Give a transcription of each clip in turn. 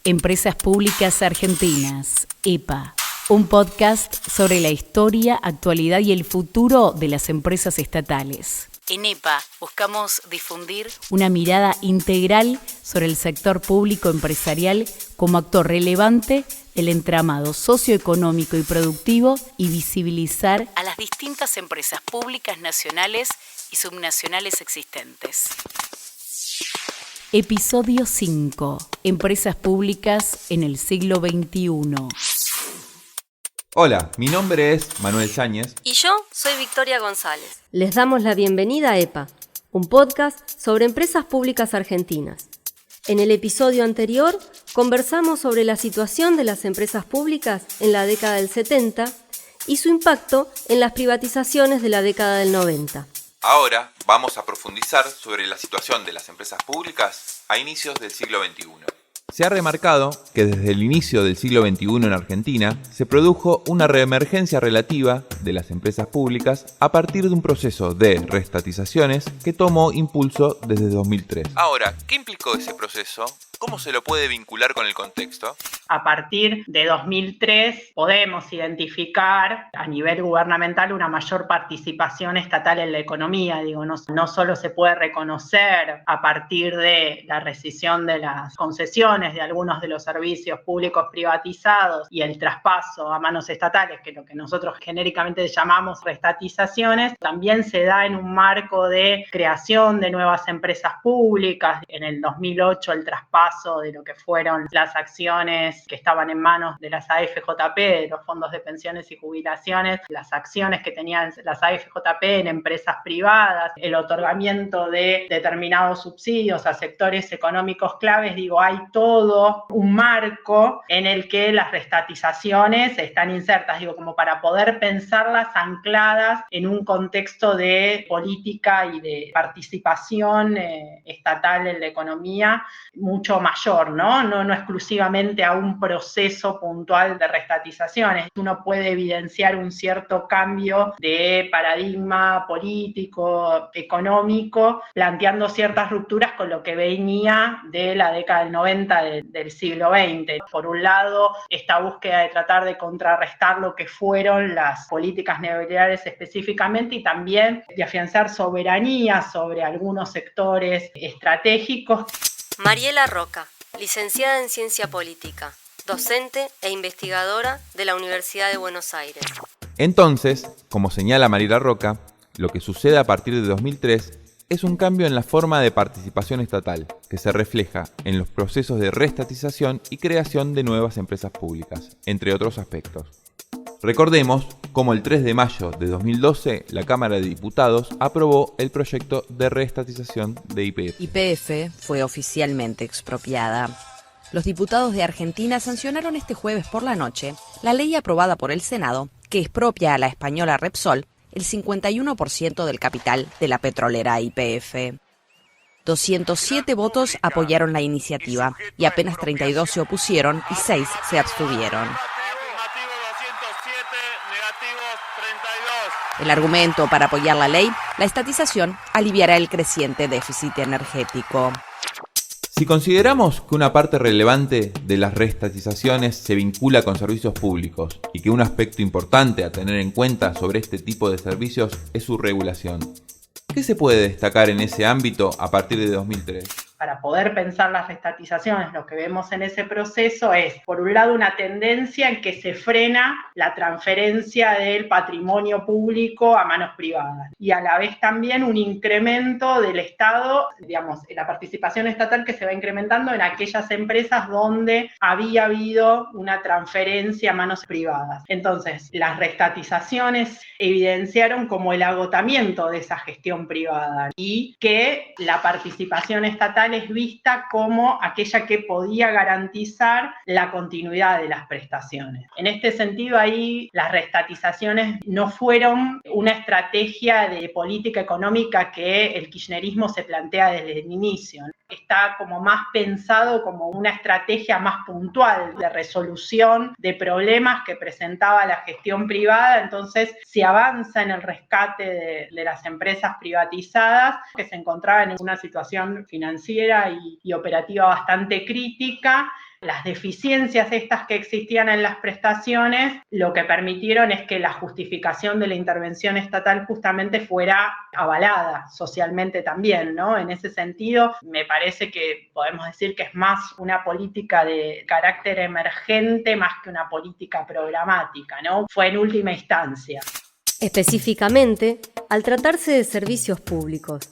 Empresas Públicas Argentinas, EPA, un podcast sobre la historia, actualidad y el futuro de las empresas estatales. En EPA buscamos difundir una mirada integral sobre el sector público empresarial como actor relevante del entramado socioeconómico y productivo y visibilizar a las distintas empresas públicas nacionales y subnacionales existentes. Episodio 5. Empresas públicas en el siglo XXI. Hola, mi nombre es Manuel Yáñez. Y yo soy Victoria González. Les damos la bienvenida a EPA, un podcast sobre empresas públicas argentinas. En el episodio anterior conversamos sobre la situación de las empresas públicas en la década del 70 y su impacto en las privatizaciones de la década del 90. Ahora vamos a profundizar sobre la situación de las empresas públicas a inicios del siglo XXI. Se ha remarcado que desde el inicio del siglo XXI en Argentina se produjo una reemergencia relativa de las empresas públicas a partir de un proceso de reestatizaciones que tomó impulso desde 2003. Ahora, ¿qué implicó ese proceso? ¿Cómo se lo puede vincular con el contexto? A partir de 2003 podemos identificar a nivel gubernamental una mayor participación estatal en la economía. No solo se puede reconocer a partir de la rescisión de las concesiones de algunos de los servicios públicos privatizados y el traspaso a manos estatales, que es lo que nosotros genéricamente llamamos reestatizaciones, también se da en un marco de creación de nuevas empresas públicas. En el 2008 el traspaso de lo que fueron las acciones que estaban en manos de las AFJP, de los fondos de pensiones y jubilaciones, las acciones que tenían las AFJP en empresas privadas, el otorgamiento de determinados subsidios a sectores económicos claves. Hay todo un marco en el que las reestatizaciones están insertas, como para poder pensarlas ancladas en un contexto de política y de participación estatal en la economía mucho mayor, no exclusivamente a un proceso puntual de reestatizaciones. Uno puede evidenciar un cierto cambio de paradigma político, económico, planteando ciertas rupturas con lo que venía de la década del 90 del siglo XX. Por un lado, esta búsqueda de tratar de contrarrestar lo que fueron las políticas neoliberales específicamente y también de afianzar soberanía sobre algunos sectores estratégicos. Mariela Roca, licenciada en Ciencia Política, docente e investigadora de la Universidad de Buenos Aires. Entonces, como señala Mariela Roca, lo que sucede a partir de 2003 es un cambio en la forma de participación estatal, que se refleja en los procesos de reestatización y creación de nuevas empresas públicas, entre otros aspectos. Recordemos cómo el 3 de mayo de 2012 la Cámara de Diputados aprobó el proyecto de reestatización de YPF. YPF fue oficialmente expropiada. Los diputados de Argentina sancionaron este jueves por la noche la ley aprobada por el Senado que expropia a la española Repsol el 51% del capital de la petrolera YPF. 207 votos apoyaron la iniciativa y apenas 32 se opusieron y 6 se abstuvieron. El argumento para apoyar la ley, la estatización aliviará el creciente déficit energético. Si consideramos que una parte relevante de las reestatizaciones se vincula con servicios públicos y que un aspecto importante a tener en cuenta sobre este tipo de servicios es su regulación, ¿qué se puede destacar en ese ámbito a partir de 2003? Para poder pensar las reestatizaciones, lo que vemos en ese proceso es, por un lado, una tendencia en que se frena la transferencia del patrimonio público a manos privadas y a la vez también un incremento del Estado, la participación estatal que se va incrementando en aquellas empresas donde había habido una transferencia a manos privadas. Entonces, las reestatizaciones evidenciaron como el agotamiento de esa gestión privada y que la participación estatal es vista como aquella que podía garantizar la continuidad de las prestaciones. En este sentido, ahí las reestatizaciones no fueron una estrategia de política económica que el kirchnerismo se plantea desde el inicio. Está como más pensado como una estrategia más puntual de resolución de problemas que presentaba la gestión privada. Entonces se avanza en el rescate de las empresas privatizadas que se encontraban en una situación financiera y operativa bastante crítica, Las deficiencias estas que existían en las prestaciones lo que permitieron es que la justificación de la intervención estatal justamente fuera avalada socialmente también, ¿no? En ese sentido, me parece que podemos decir que es más una política de carácter emergente más que una política programática, ¿no? Fue en última instancia. Específicamente, al tratarse de servicios públicos,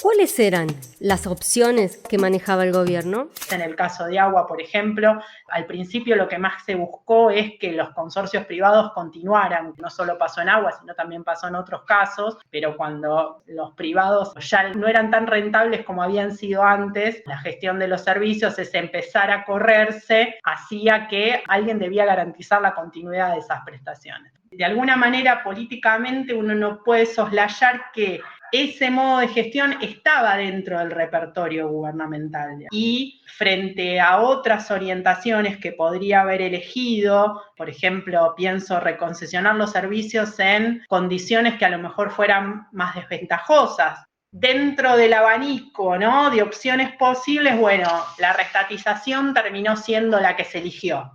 ¿cuáles eran las opciones que manejaba el gobierno? En el caso de agua, por ejemplo, al principio lo que más se buscó es que los consorcios privados continuaran. No solo pasó en agua, sino también pasó en otros casos, pero cuando los privados ya no eran tan rentables como habían sido antes, la gestión de los servicios, ese empezar a correrse, hacía que alguien debía garantizar la continuidad de esas prestaciones. De alguna manera, políticamente, uno no puede soslayar que ese modo de gestión estaba dentro del repertorio gubernamental. Y frente a otras orientaciones que podría haber elegido, por ejemplo, pienso reconcesionar los servicios en condiciones que a lo mejor fueran más desventajosas. Dentro del abanico, ¿no?, de opciones posibles, bueno, la reestatización terminó siendo la que se eligió.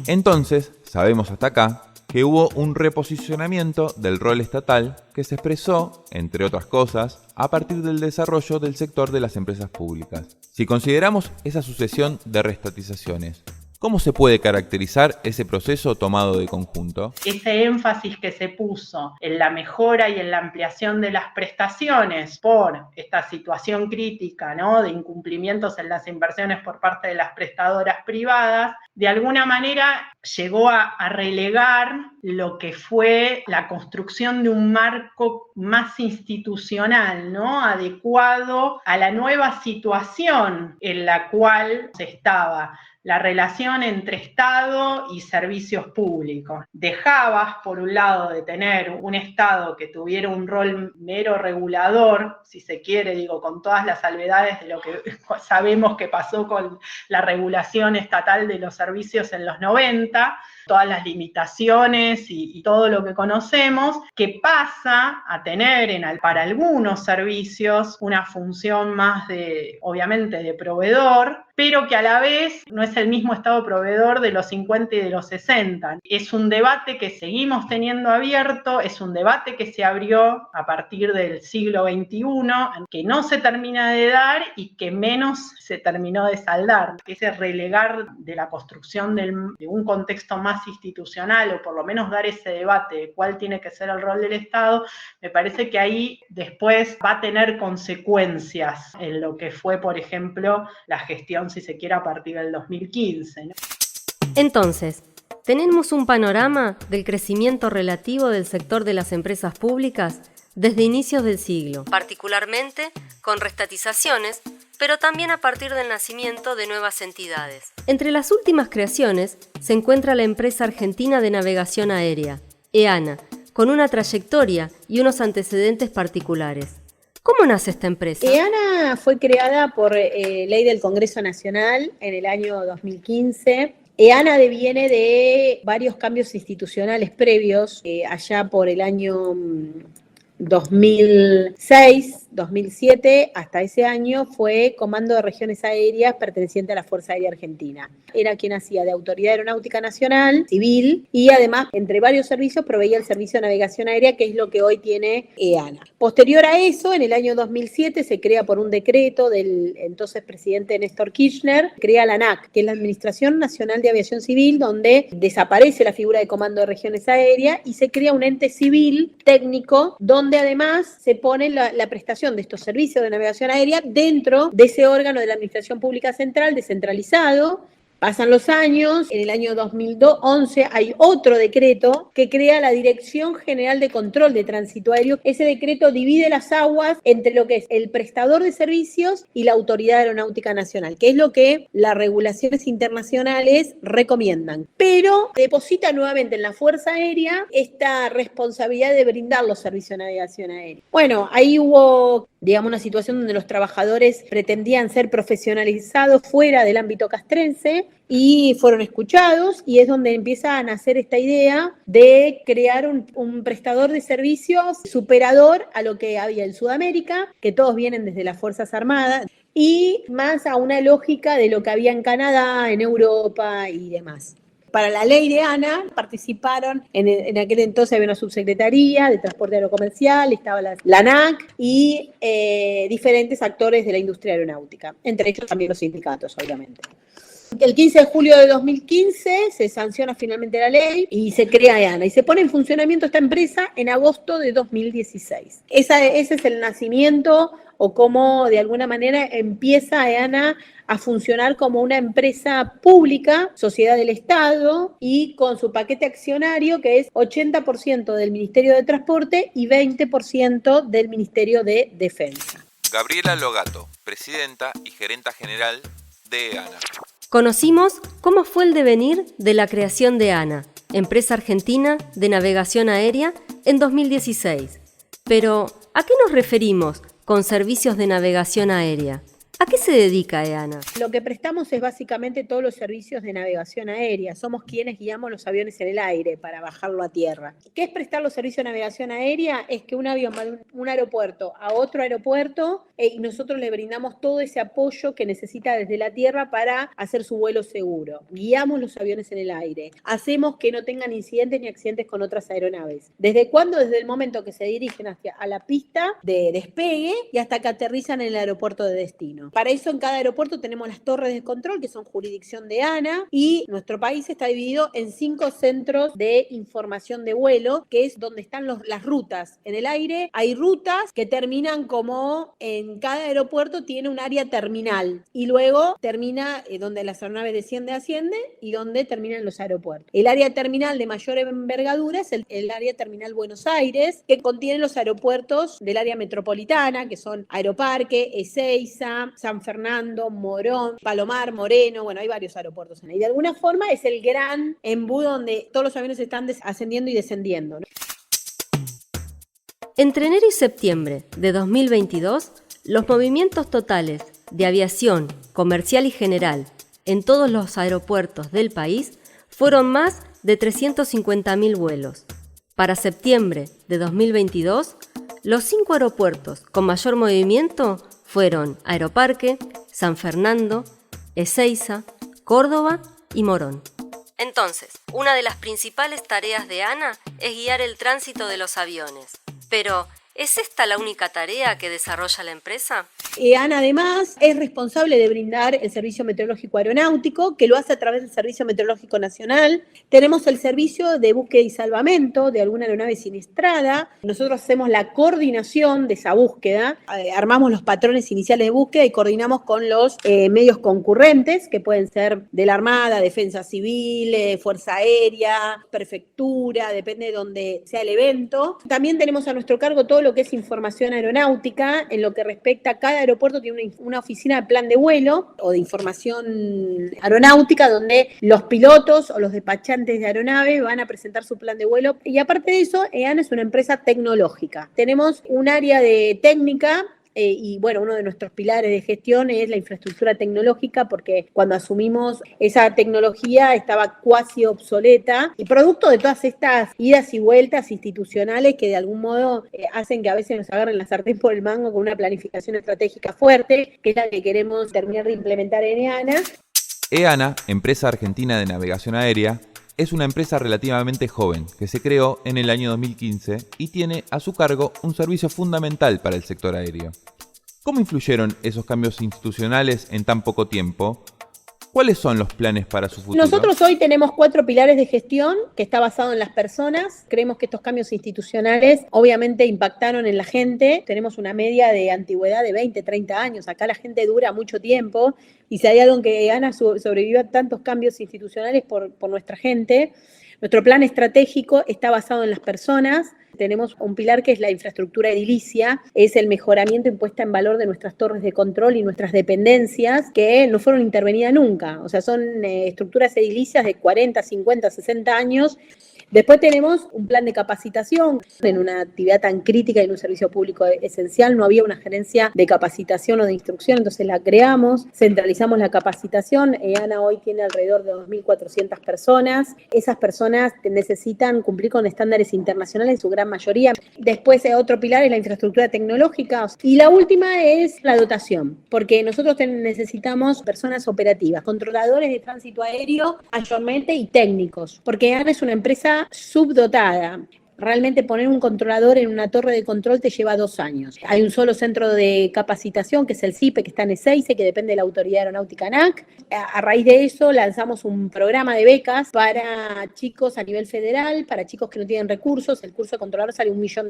Entonces, sabemos hasta acá que hubo un reposicionamiento del rol estatal que se expresó, entre otras cosas, a partir del desarrollo del sector de las empresas públicas. Si consideramos esa sucesión de reestatizaciones, ¿cómo se puede caracterizar ese proceso tomado de conjunto? Ese énfasis que se puso en la mejora y en la ampliación de las prestaciones por esta situación crítica, ¿no?, de incumplimientos en las inversiones por parte de las prestadoras privadas, de alguna manera llegó a relegar lo que fue la construcción de un marco más institucional, ¿no?, adecuado a la nueva situación en la cual se estaba. La relación entre Estado y servicios públicos. Dejabas, por un lado, de tener un Estado que tuviera un rol mero regulador, si se quiere, digo, con todas las salvedades de lo que sabemos que pasó con la regulación estatal de los servicios en los 90, todas las limitaciones y todo lo que conocemos, que pasa a tener para algunos servicios una función más de, obviamente, de proveedor, pero que a la vez no es el mismo Estado proveedor de los 50 y de los 60. Es un debate que seguimos teniendo abierto, es un debate que se abrió a partir del siglo XXI, que no se termina de dar y que menos se terminó de saldar. Ese relegar de la construcción de un contexto más institucional, o por lo menos dar ese debate de cuál tiene que ser el rol del Estado, me parece que ahí después va a tener consecuencias en lo que fue, por ejemplo, la gestión, si se quiere, a partir del 2015, ¿no? Entonces, tenemos un panorama del crecimiento relativo del sector de las empresas públicas desde inicios del siglo, particularmente con reestatizaciones, pero también a partir del nacimiento de nuevas entidades. Entre las últimas creaciones se encuentra la empresa argentina de navegación aérea, EANA, con una trayectoria y unos antecedentes particulares. ¿Cómo nace esta empresa? EANA fue creada por ley del Congreso Nacional en el año 2015. EANA deviene de varios cambios institucionales previos, allá por el año 2006, 2007, hasta ese año fue Comando de Regiones Aéreas perteneciente a la Fuerza Aérea Argentina. Era quien hacía de Autoridad Aeronáutica Nacional, civil, y además, entre varios servicios, proveía el Servicio de Navegación Aérea, que es lo que hoy tiene EANA. Posterior a eso, en el año 2007, se crea por un decreto del entonces presidente Néstor Kirchner, crea la ANAC, que es la Administración Nacional de Aviación Civil, donde desaparece la figura de Comando de Regiones Aéreas y se crea un ente civil técnico, donde además se pone la prestación de estos servicios de navegación aérea dentro de ese órgano de la Administración Pública Central descentralizado. Pasan los años, en el año 2011 hay otro decreto que crea la Dirección General de Control de Tránsito Aéreo. Ese decreto divide las aguas entre lo que es el prestador de servicios y la Autoridad Aeronáutica Nacional, que es lo que las regulaciones internacionales recomiendan. Pero deposita nuevamente en la Fuerza Aérea esta responsabilidad de brindar los servicios de navegación aérea. Bueno, ahí hubo, digamos, una situación donde los trabajadores pretendían ser profesionalizados fuera del ámbito castrense y fueron escuchados, y es donde empieza a nacer esta idea de crear un prestador de servicios superador a lo que había en Sudamérica, que todos vienen desde las Fuerzas Armadas. y más a una lógica de lo que había en Canadá, en Europa y demás. Para la ley de ANA participaron, en aquel entonces había una subsecretaría de Transporte Aerocomercial, estaba la ANAC y diferentes actores de la industria aeronáutica, entre ellos también los sindicatos, obviamente. El 15 de julio de 2015 se sanciona finalmente la ley y se crea EANA y se pone en funcionamiento esta empresa en agosto de 2016. Ese es el nacimiento o cómo de alguna manera empieza EANA a funcionar como una empresa pública, sociedad del Estado, y con su paquete accionario que es 80% del Ministerio de Transporte y 20% del Ministerio de Defensa. Gabriela Logato, presidenta y gerenta general de EANA. Conocimos cómo fue el devenir de la creación de ANA, empresa argentina de navegación aérea, en 2016. Pero, ¿a qué nos referimos con servicios de navegación aérea? ¿A qué se dedica EANA? Lo que prestamos es básicamente todos los servicios de navegación aérea. Somos quienes guiamos los aviones en el aire para bajarlo a tierra. ¿Qué es prestar los servicios de navegación aérea? Es que un avión va de un aeropuerto a otro aeropuerto y nosotros le brindamos todo ese apoyo que necesita desde la tierra para hacer su vuelo seguro. Guiamos los aviones en el aire. Hacemos que no tengan incidentes ni accidentes con otras aeronaves. ¿Desde cuándo? Desde el momento que se dirigen a la pista de despegue y hasta que aterrizan en el aeropuerto de destino. Para eso en cada aeropuerto tenemos las torres de control que son jurisdicción de ANA y nuestro país está dividido en 5 centros de información de vuelo, que es donde están las rutas. En el aire hay rutas que terminan como en cada aeropuerto tiene un área terminal y luego termina donde las aeronaves ascienden y donde terminan los aeropuertos. El área terminal de mayor envergadura es el área terminal Buenos Aires, que contiene los aeropuertos del área metropolitana, que son Aeroparque, Ezeiza, San Fernando, Morón, Palomar, Moreno, bueno, hay varios aeropuertos en ahí. De alguna forma es el gran embudo donde todos los aviones están ascendiendo y descendiendo, ¿no? Entre enero y septiembre de 2022, los movimientos totales de aviación comercial y general en todos los aeropuertos del país fueron más de 350.000 vuelos. Para septiembre de 2022, los 5 aeropuertos con mayor movimiento fueron Aeroparque, San Fernando, Ezeiza, Córdoba y Morón. Entonces, una de las principales tareas de ANA es guiar el tránsito de los aviones. Pero, ¿es esta la única tarea que desarrolla la empresa? ANA además es responsable de brindar el servicio meteorológico aeronáutico, que lo hace a través del Servicio Meteorológico Nacional. Tenemos el servicio de búsqueda y salvamento de alguna aeronave siniestrada. Nosotros hacemos la coordinación de esa búsqueda, armamos los patrones iniciales de búsqueda y coordinamos con los medios concurrentes, que pueden ser de la Armada, Defensa Civil, Fuerza Aérea, Prefectura, depende de donde sea el evento. También tenemos a nuestro cargo todo lo que es información aeronáutica, en lo que respecta a cada aeropuerto tiene una oficina de plan de vuelo o de información aeronáutica donde los pilotos o los despachantes de aeronave van a presentar su plan de vuelo. Y aparte de eso, EANA es una empresa tecnológica. Tenemos un área de técnica y bueno, uno de nuestros pilares de gestión es la infraestructura tecnológica, porque cuando asumimos esa tecnología estaba cuasi obsoleta y producto de todas estas idas y vueltas institucionales que de algún modo hacen que a veces nos agarren la sartén por el mango con una planificación estratégica fuerte, que es la que queremos terminar de implementar en EANA. EANA, empresa argentina de navegación aérea, es una empresa relativamente joven que se creó en el año 2015 y tiene a su cargo un servicio fundamental para el sector aéreo. ¿Cómo influyeron esos cambios institucionales en tan poco tiempo? ¿Cuáles son los planes para su futuro? Nosotros hoy tenemos 4 pilares de gestión que está basado en las personas. Creemos que estos cambios institucionales obviamente impactaron en la gente. Tenemos una media de antigüedad de 20, 30 años. Acá la gente dura mucho tiempo y si hay algo en que ANA sobrevive a tantos cambios institucionales por nuestra gente. Nuestro plan estratégico está basado en las personas. Tenemos un pilar que es la infraestructura edilicia, es el mejoramiento y puesta en valor de nuestras torres de control y nuestras dependencias que no fueron intervenidas nunca. O sea, son estructuras edilicias de 40, 50, 60 años. Después tenemos un plan de capacitación. En una actividad tan crítica y en un servicio público esencial no había una gerencia de capacitación o de instrucción, entonces la creamos, centralizamos la capacitación. EANA hoy tiene alrededor de 2.400 personas. Esas personas necesitan cumplir con estándares internacionales en su gran mayoría. Después otro pilar es la infraestructura tecnológica. Y la última es la dotación, porque nosotros necesitamos personas operativas, controladores de tránsito aéreo mayormente y técnicos, porque EANA es una empresa subdotada. Realmente poner un controlador en una torre de control te lleva 2 años. Hay un solo centro de capacitación, que es el CIPE, que está en Ezeiza, que depende de la Autoridad Aeronáutica ANAC. A raíz de eso lanzamos un programa de becas para chicos a nivel federal, para chicos que no tienen recursos. El curso de controlador sale $1 millón,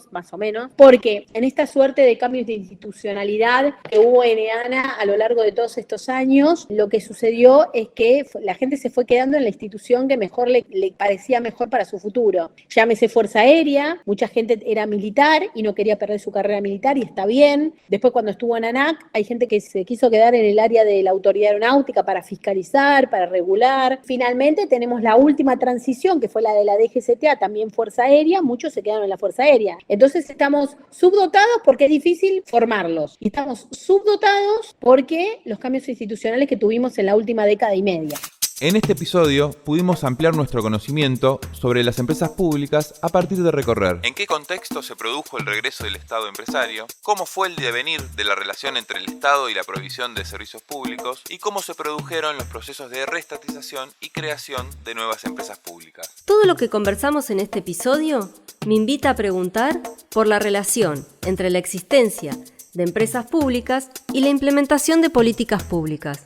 más o menos, porque en esta suerte de cambios de institucionalidad que hubo en EANA a lo largo de todos estos años, lo que sucedió es que la gente se fue quedando en la institución que mejor le parecía mejor para su futuro. Llámese Fuerza Aérea, mucha gente era militar y no quería perder su carrera militar, y está bien. Después, cuando estuvo en ANAC, hay gente que se quiso quedar en el área de la Autoridad Aeronáutica para fiscalizar, para regular. Finalmente tenemos la última transición, que fue la de la DGCTA, también Fuerza Aérea. Muchos se quedaron en la Fuerza Aérea. Entonces estamos subdotados porque es difícil formarlos, y estamos subdotados porque los cambios institucionales que tuvimos en la última década y media. En este episodio pudimos ampliar nuestro conocimiento sobre las empresas públicas a partir de recorrer en qué contexto se produjo el regreso del Estado empresario, cómo fue el devenir de la relación entre el Estado y la provisión de servicios públicos y cómo se produjeron los procesos de reestatización y creación de nuevas empresas públicas. Todo lo que conversamos en este episodio me invita a preguntar por la relación entre la existencia de empresas públicas y la implementación de políticas públicas.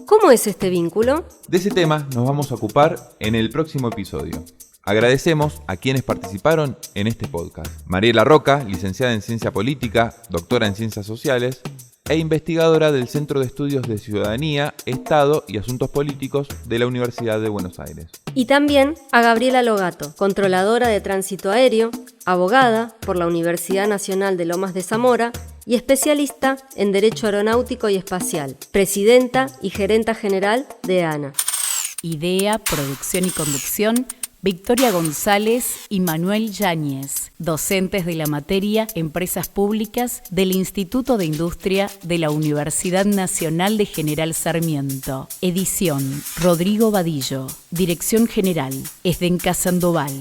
¿Cómo es este vínculo? De ese tema nos vamos a ocupar en el próximo episodio. Agradecemos a quienes participaron en este podcast. Mariela Roca, licenciada en Ciencia Política, doctora en Ciencias Sociales e investigadora del Centro de Estudios de Ciudadanía, Estado y Asuntos Políticos de la Universidad de Buenos Aires. Y también a Gabriela Logato, controladora de tránsito aéreo, abogada por la Universidad Nacional de Lomas de Zamora y especialista en Derecho Aeronáutico y Espacial, presidenta y gerenta general de EANA. Idea, producción y conducción, Victoria González y Manuel Yáñez, docentes de la materia Empresas Públicas del Instituto de Industria de la Universidad Nacional de General Sarmiento. Edición, Rodrigo Vadillo. Dirección General, Esdenca Sandoval.